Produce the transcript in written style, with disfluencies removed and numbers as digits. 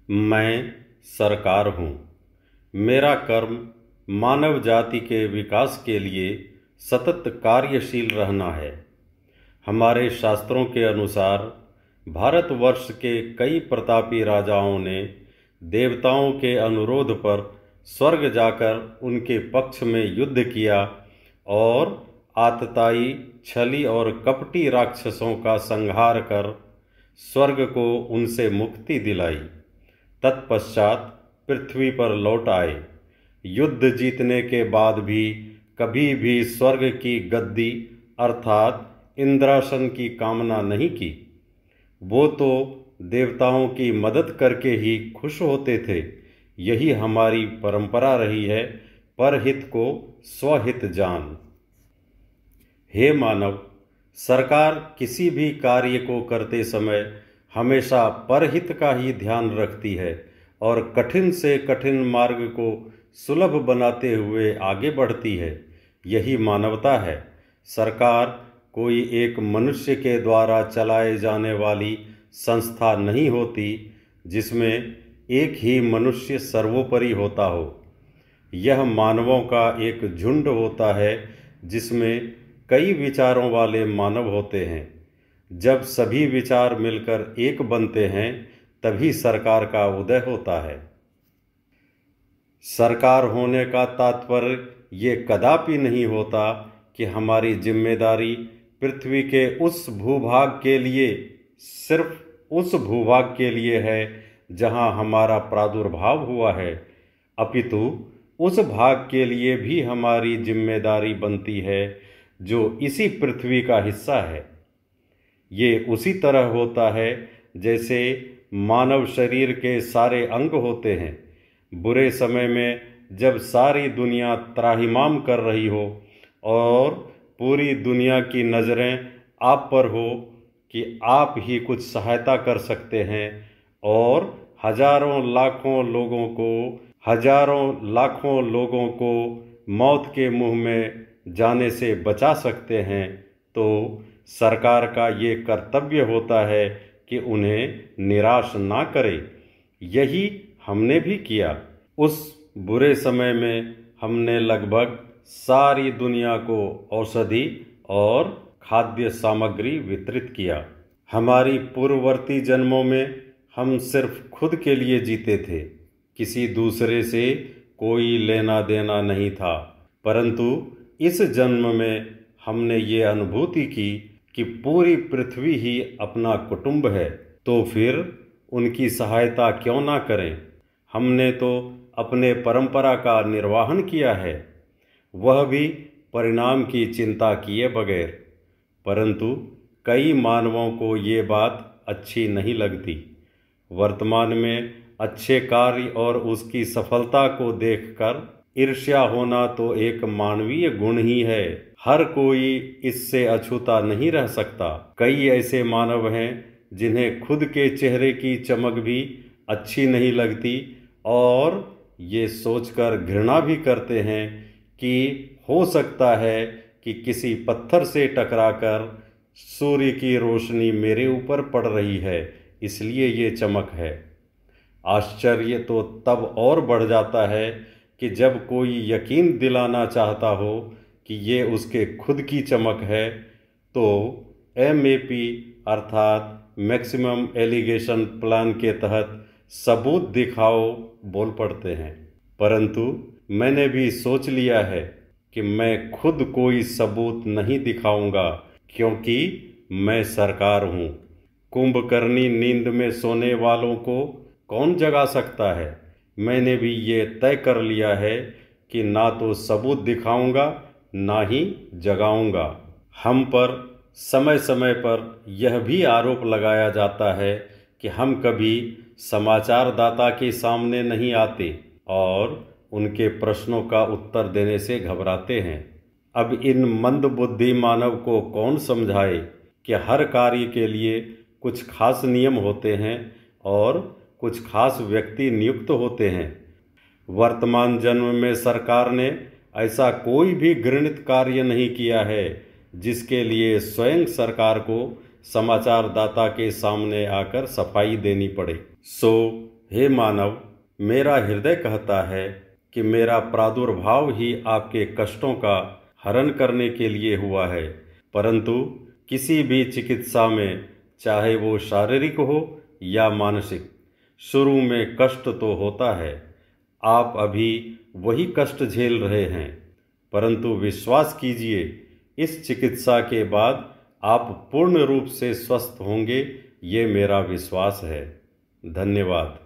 मैं सरकार हूँ। मेरा कर्म मानव जाति के विकास के लिए सतत कार्यशील रहना है। हमारे शास्त्रों के अनुसार भारतवर्ष के कई प्रतापी राजाओं ने देवताओं के अनुरोध पर स्वर्ग जाकर उनके पक्ष में युद्ध किया और आतताई, छली और कपटी राक्षसों का संहार कर स्वर्ग को उनसे मुक्ति दिलाई। तत्पश्चात पृथ्वी पर लौट आए। युद्ध जीतने के बाद भी कभी भी स्वर्ग की गद्दी अर्थात इंद्रासन की कामना नहीं की। वो तो देवताओं की मदद करके ही खुश होते थे। यही हमारी परंपरा रही है, परहित को स्वहित जान। हे मानव, सरकार किसी भी कार्य को करते समय हमेशा परहित का ही ध्यान रखती है और कठिन से कठिन मार्ग को सुलभ बनाते हुए आगे बढ़ती है। यही मानवता है। सरकार कोई एक मनुष्य के द्वारा चलाए जाने वाली संस्था नहीं होती जिसमें एक ही मनुष्य सर्वोपरि होता हो। यह मानवों का एक झुंड होता है जिसमें कई विचारों वाले मानव होते हैं। जब सभी विचार मिलकर एक बनते हैं तभी सरकार का उदय होता है। सरकार होने का तात्पर्य ये कदापि नहीं होता कि हमारी जिम्मेदारी पृथ्वी के उस भूभाग के लिए, सिर्फ उस भूभाग के लिए है जहां हमारा प्रादुर्भाव हुआ है, अपितु उस भाग के लिए भी हमारी जिम्मेदारी बनती है जो इसी पृथ्वी का हिस्सा है। ये उसी तरह होता है जैसे मानव शरीर के सारे अंग होते हैं। बुरे समय में जब सारी दुनिया त्राहिमाम कर रही हो और पूरी दुनिया की नज़रें आप पर हो कि आप ही कुछ सहायता कर सकते हैं और हजारों लाखों लोगों को मौत के मुंह में जाने से बचा सकते हैं, तो सरकार का ये कर्तव्य होता है कि उन्हें निराश ना करे। यही हमने भी किया। उस बुरे समय में हमने लगभग सारी दुनिया को औषधि और खाद्य सामग्री वितरित किया। हमारी पूर्ववर्ती जन्मों में हम सिर्फ खुद के लिए जीते थे। किसी दूसरे से कोई लेना देना नहीं था। परंतु इस जन्म में हमने ये अनुभूति की कि पूरी पृथ्वी ही अपना कुटुंब है, तो फिर उनकी सहायता क्यों ना करें। हमने तो अपने परंपरा का निर्वहन किया है, वह भी परिणाम की चिंता किए बगैर। परंतु कई मानवों को ये बात अच्छी नहीं लगती। वर्तमान में अच्छे कार्य और उसकी सफलता को देखकर ईर्ष्या होना तो एक मानवीय गुण ही है। हर कोई इससे अछूता नहीं रह सकता। कई ऐसे मानव हैं जिन्हें खुद के चेहरे की चमक भी अच्छी नहीं लगती और ये सोचकर घृणा भी करते हैं कि हो सकता है कि किसी पत्थर से टकराकर सूर्य की रोशनी मेरे ऊपर पड़ रही है, इसलिए ये चमक है। आश्चर्य तो तब और बढ़ जाता है कि जब कोई यकीन दिलाना चाहता हो कि ये उसके खुद की चमक है, तो MAP अर्थात मैक्सिमम एलिगेशन प्लान के तहत सबूत दिखाओ बोल पड़ते हैं। परंतु मैंने भी सोच लिया है कि मैं खुद कोई सबूत नहीं दिखाऊंगा, क्योंकि मैं सरकार हूँ। कुंभकर्णी नींद में सोने वालों को कौन जगा सकता है। मैंने भी ये तय कर लिया है कि ना तो सबूत दिखाऊंगा ना ही जगाऊंगा। हम पर समय समय पर यह भी आरोप लगाया जाता है कि हम कभी समाचारदाता के सामने नहीं आते और उनके प्रश्नों का उत्तर देने से घबराते हैं। अब इन मंदबुद्धि मानव को कौन समझाए कि हर कार्य के लिए कुछ खास नियम होते हैं और कुछ खास व्यक्ति नियुक्त होते हैं। वर्तमान जन्म में सरकार ने ऐसा कोई भी घृणित कार्य नहीं किया है जिसके लिए स्वयं सरकार को समाचारदाता के सामने आकर सफाई देनी पड़े। सो हे मानव, मेरा हृदय कहता है कि मेरा प्रादुर्भाव ही आपके कष्टों का हरण करने के लिए हुआ है, परंतु किसी भी चिकित्सा में, चाहे वो शारीरिक हो या मानसिक, शुरू में कष्ट तो होता है। आप अभी वही कष्ट झेल रहे हैं, परंतु विश्वास कीजिए, इस चिकित्सा के बाद आप पूर्ण रूप से स्वस्थ होंगे, ये मेरा विश्वास है। धन्यवाद।